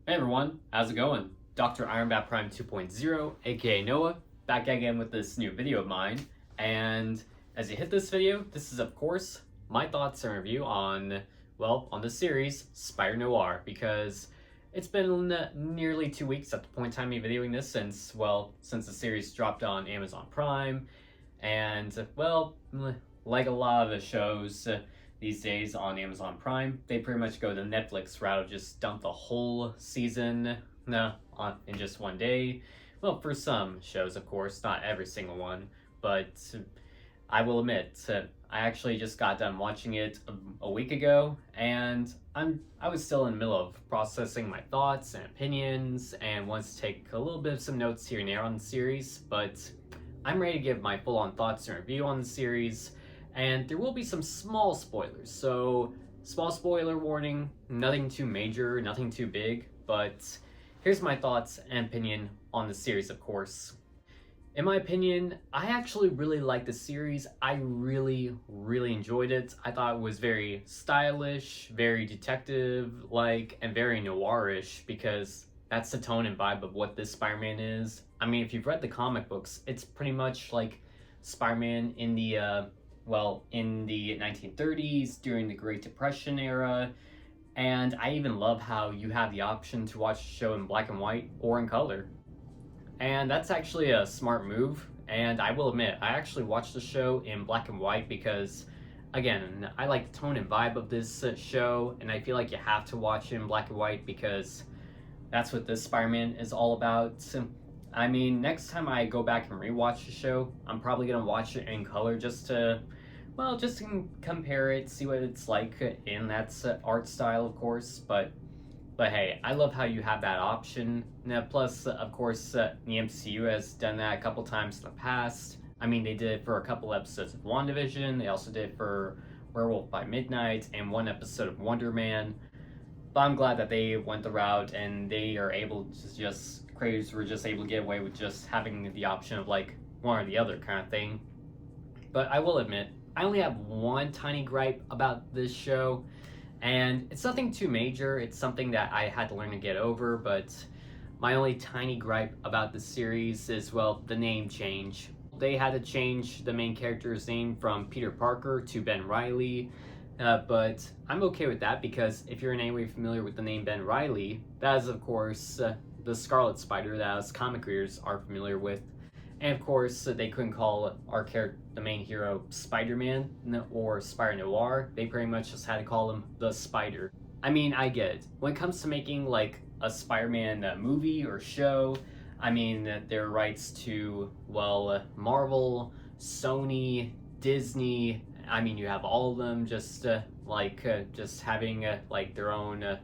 Hey everyone, how's it going? Dr. Ironbat Prime 2.0, aka Noah, back again with this new video of mine. And as you hit this video, this is of course my thoughts and review on, on the series Spider-Noir, because it's been nearly 2 weeks at the point in time me videoing this since the series dropped on Amazon Prime. And like a lot of the shows, these days on Amazon Prime, they pretty much go the Netflix route of just dump the whole season in just one day. Well, for some shows, of course, not every single one, but I will admit, I actually just got done watching it a week ago, and I was still in the middle of processing my thoughts and opinions, and wanted to take a little bit of some notes here and there on the series, but I'm ready to give my full-on thoughts and review on the series. And there will be some small spoilers, so small spoiler warning, nothing too major, nothing too big, but here's my thoughts and opinion on the series, of course. In my opinion, I actually really liked the series. I really enjoyed it. I thought it was very stylish, very detective-like, and very noirish, because that's the tone and vibe of what this Spider-Man is. I mean, if you've read the comic books, it's pretty much like Spider-Man in the 1930s, during the Great Depression era. And I even love how you have the option to watch the show in black and white or in color. And that's actually a smart move. And I will admit, I actually watched the show in black and white because, again, I like the tone and vibe of this show. And I feel like you have to watch it in black and white because that's what this Spider-Man is all about. I mean, next time I go back and rewatch the show, I'm probably going to watch it in color just to compare it, see what it's like in that art style, of course. But hey, I love how you have that option. Now, plus, of course, the MCU has done that a couple times in the past. I mean, they did it for a couple episodes of WandaVision. They also did it for Werewolf by Midnight and one episode of Wonder Man. But I'm glad that they went the route and they are able to creators were just able to get away with just having the option of like one or the other kind of thing. But I will admit, I only have one tiny gripe about this show, and it's nothing too major. It's something that I had to learn to get over, but my only tiny gripe about the series is, the name change. They had to change the main character's name from Peter Parker to Ben Reilly, but I'm okay with that because if you're in any way familiar with the name Ben Reilly, that is, of course, the Scarlet Spider that us comic readers are familiar with. And of course, they couldn't call our character, the main hero, Spider-Man or Spider-Noir. They pretty much just had to call him the Spider. I mean, I get it. When it comes to making like a Spider-Man movie or show, I mean, there are rights to, Marvel, Sony, Disney. I mean, you have all of them just having their own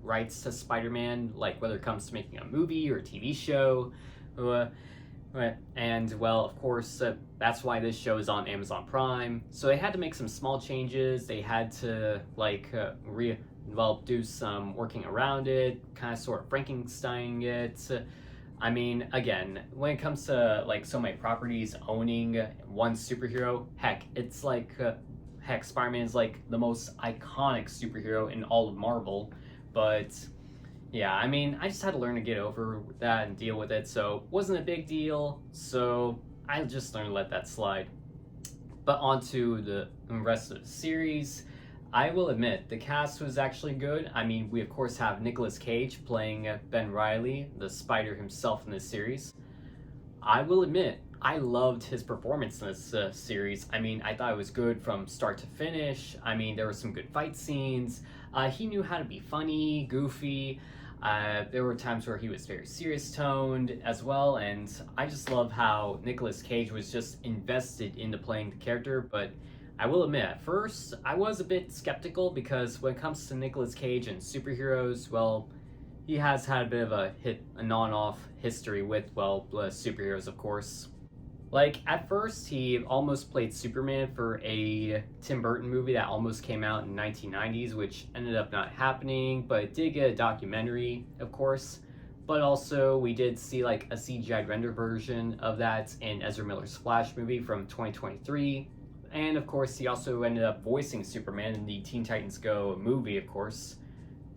rights to Spider-Man, like whether it comes to making a movie or a TV show. And of course, that's why this show is on Amazon Prime. So they had to make some small changes. They had to do some working around it, kind of sort of Frankenstein it. I mean, again, when it comes to so many properties owning one superhero, it's Spider-Man is the most iconic superhero in all of Marvel, but yeah, I mean, I just had to learn to get over that and deal with it, so it wasn't a big deal, so I just learned to let that slide. But on to the rest of the series. I will admit, the cast was actually good. I mean, we of course have Nicolas Cage playing Ben Reilly, the Spider himself in this series. I will admit, I loved his performance in this series. I mean, I thought it was good from start to finish. I mean, there were some good fight scenes. He knew how to be funny, goofy. There were times where he was very serious toned as well, and I just love how Nicolas Cage was just invested into playing the character. But I will admit, at first, I was a bit skeptical because when it comes to Nicolas Cage and superheroes, he has had a bit of a non-off history with, superheroes, of course. At first, he almost played Superman for a Tim Burton movie that almost came out in the 1990s, which ended up not happening, but it did get a documentary, of course. But also, we did see a CGI render version of that in Ezra Miller's Flash movie from 2023. And of course, he also ended up voicing Superman in the Teen Titans Go movie, of course.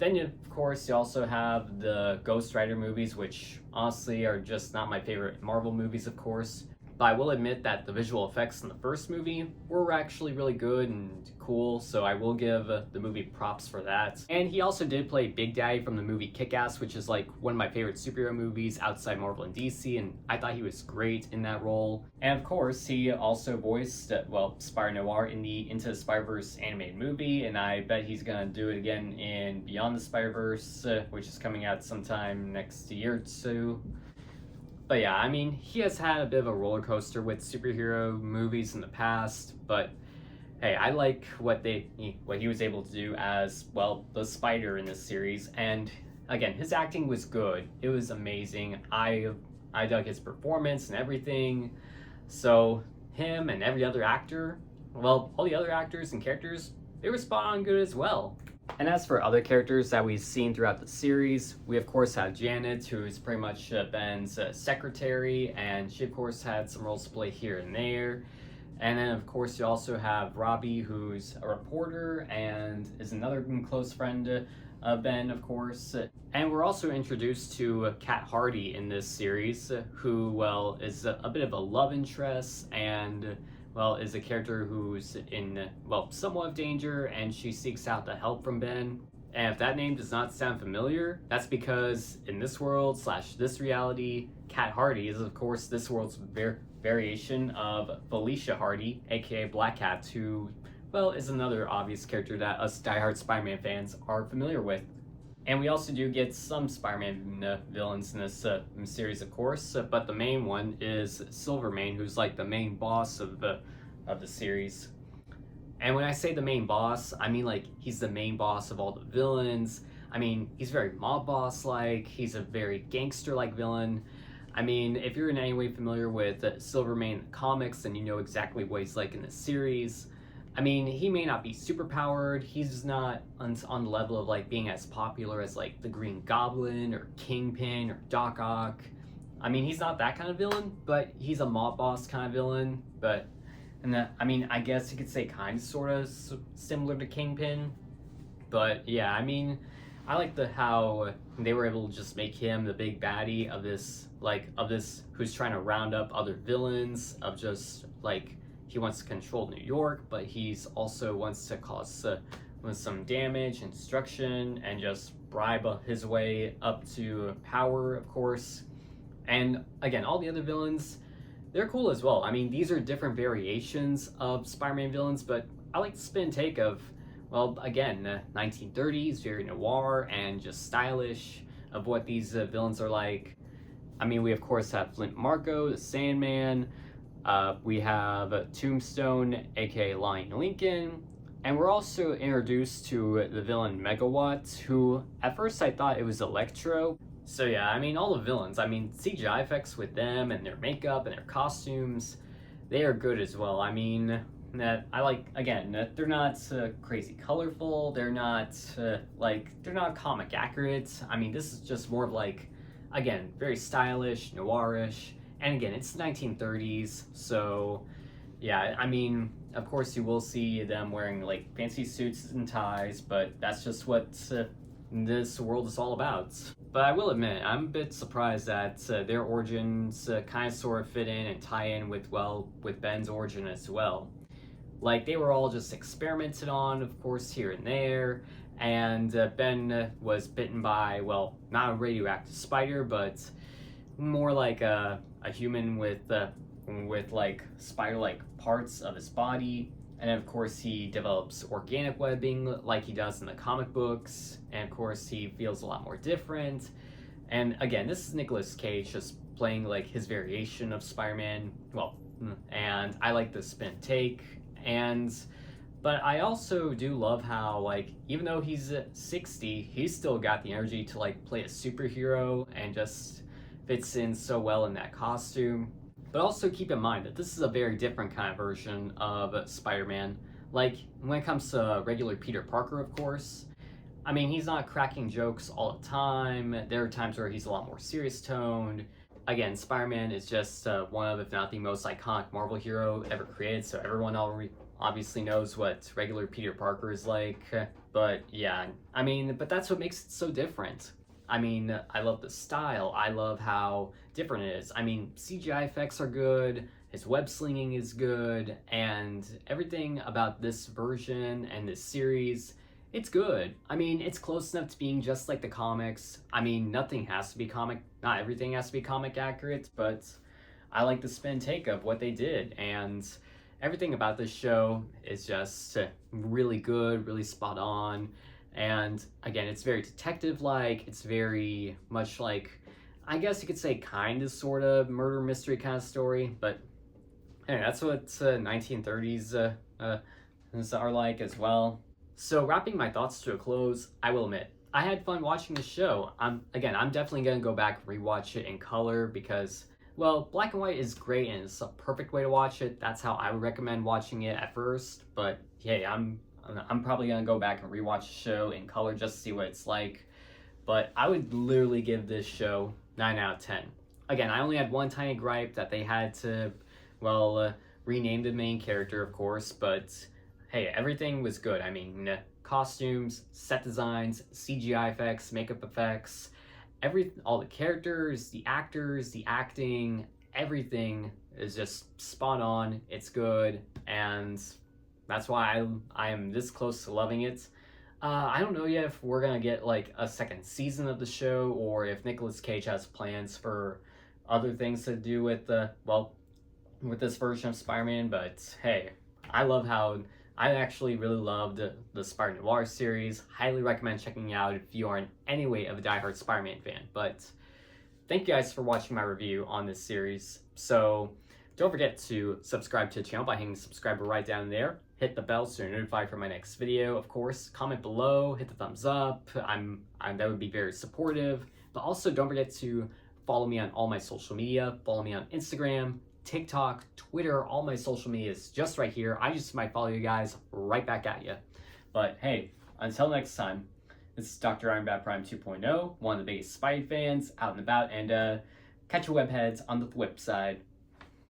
Then, of course, you also have the Ghost Rider movies, which honestly are just not my favorite Marvel movies, of course. But I will admit that the visual effects in the first movie were actually really good and cool, so I will give the movie props for that. And he also did play Big Daddy from the movie Kick-Ass, which is like one of my favorite superhero movies outside Marvel and DC, and I thought he was great in that role. And of course, he also voiced, well, Spider-Noir in the Into the Spider-Verse animated movie, and I bet he's gonna do it again in Beyond the Spider-Verse, which is coming out sometime next year or two. But yeah, I mean, he has had a bit of a roller coaster with superhero movies in the past, but hey, I like what he was able to do as, well, the Spider in this series. And again, his acting was good. It was amazing. I dug his performance and everything. So him and every other actor, well, all the other actors and characters, they were spot on good as well. And as for other characters that we've seen throughout the series, we of course have Janet, who is pretty much Ben's secretary, and she of course had some roles to play here and there. And then of course you also have Robbie, who's a reporter and is another close friend of Ben, of course. And we're also introduced to Kat Hardy in this series, who, well, is a bit of a love interest and, well, is a character who's in, well, somewhat of danger, and she seeks out the help from Ben. And if that name does not sound familiar, that's because in this world / this reality, Kat Hardy is of course this world's variation of Felicia Hardy, aka Black Cat, who, well, is another obvious character that us diehard Spider-Man fans are familiar with. And we also do get some Spider-Man villains in this series, of course, but the main one is Silvermane, who's like the main boss of the series. And when I say the main boss, I mean like he's the main boss of all the villains. I mean, he's very mob boss-like, he's a very gangster-like villain. I mean, if you're in any way familiar with Silvermane comics, then you know exactly what he's like in the series. I mean, he may not be super powered, he's not on the level of like being as popular as like the Green Goblin or Kingpin or Doc Ock. I mean, he's not that kind of villain, but he's a mob boss kind of villain. But, I mean, I guess you could say kind of sort of similar to Kingpin. But yeah, I mean, I like how they were able to just make him the big baddie of this who's trying to round up other villains, of just like, he wants to control New York, but he's also wants to cause some damage and destruction and just bribe his way up to power, of course. And again, all the other villains, they're cool as well. I mean, these are different variations of Spider-Man villains, but I like the spin take of, well, again, 1930s, very noir and just stylish of what these villains are like. I mean, we of course have Flint Marko, the Sandman. We have Tombstone, aka Lion Lincoln, and we're also introduced to the villain Megawatt, who at first I thought it was Electro. So yeah, I mean, all the villains, I mean, CGI effects with them and their makeup and their costumes, they are good as well. I mean, I like, again, they're not crazy colorful, they're not they're not comic accurate. I mean, this is just more of like, again, very stylish, noirish. And again, it's 1930s, so yeah, I mean, of course you will see them wearing like fancy suits and ties, but that's just what this world is all about. But I will admit, I'm a bit surprised that their origins kind of sort of fit in and tie in with, well, with Ben's origin as well. Like, they were all just experimented on, of course, here and there, and Ben was bitten by, well, not a radioactive spider, but more like a human with like spider-like parts of his body. And then of course he develops organic webbing like he does in the comic books, and of course he feels a lot more different. And again, this is Nicolas Cage just playing like his variation of Spider-Man, well, and I like the spin take. But I also do love how, like, even though he's 60, he's still got the energy to like play a superhero and just fits in so well in that costume. But also keep in mind that this is a very different kind of version of Spider-Man. Like, when it comes to regular Peter Parker, of course, I mean, he's not cracking jokes all the time. There are times where he's a lot more serious toned. Again, Spider-Man is just one of, if not the most iconic Marvel hero ever created, so everyone already obviously knows what regular Peter Parker is like. But yeah, I mean, but that's what makes it so different. I mean, I love the style. I love how different it is. I mean, CGI effects are good, his web slinging is good, and everything about this version and this series, it's good. I mean, it's close enough to being just like the comics. I mean, nothing has to be comic, not everything has to be comic accurate, but I like the spin take of what they did, and everything about this show is just really good, really spot on. And again, it's very detective like, it's very much like, I guess you could say, kind of, sort of murder mystery kind of story. But anyway, that's what 1930s are like as well. So, wrapping my thoughts to a close, I will admit, I had fun watching the show. I'm definitely gonna go back and rewatch it in color because, well, black and white is great and it's a perfect way to watch it. That's how I would recommend watching it at first. But hey, I'm probably gonna go back and rewatch the show in color just to see what it's like. But I would literally give this show 9 out of 10. Again, I only had one tiny gripe that they had to, well, rename the main character, of course. But hey, everything was good. I mean, costumes, set designs, CGI effects, makeup effects, all the characters, the actors, the acting, everything is just spot on. It's good, and that's why I am this close to loving it. I don't know yet if we're gonna get like a second season of the show, or if Nicolas Cage has plans for other things to do with with this version of Spider-Man. But hey, I actually really loved the Spider-Noir series. Highly recommend checking it out if you are in any way of a diehard Spider-Man fan. But thank you guys for watching my review on this series. So don't forget to subscribe to the channel by hitting the subscriber right down there. Hit the bell so you're notified for my next video. Of course, comment below, hit the thumbs up. That would be very supportive. But also don't forget to follow me on all my social media. Follow me on Instagram, TikTok, Twitter, all my social media is just right here. I just might follow you guys right back at you. But hey, until next time, this is Dr. Ironbat Prime 2.0, one of the biggest Spidey fans out and about, and catch your webheads on the flip side.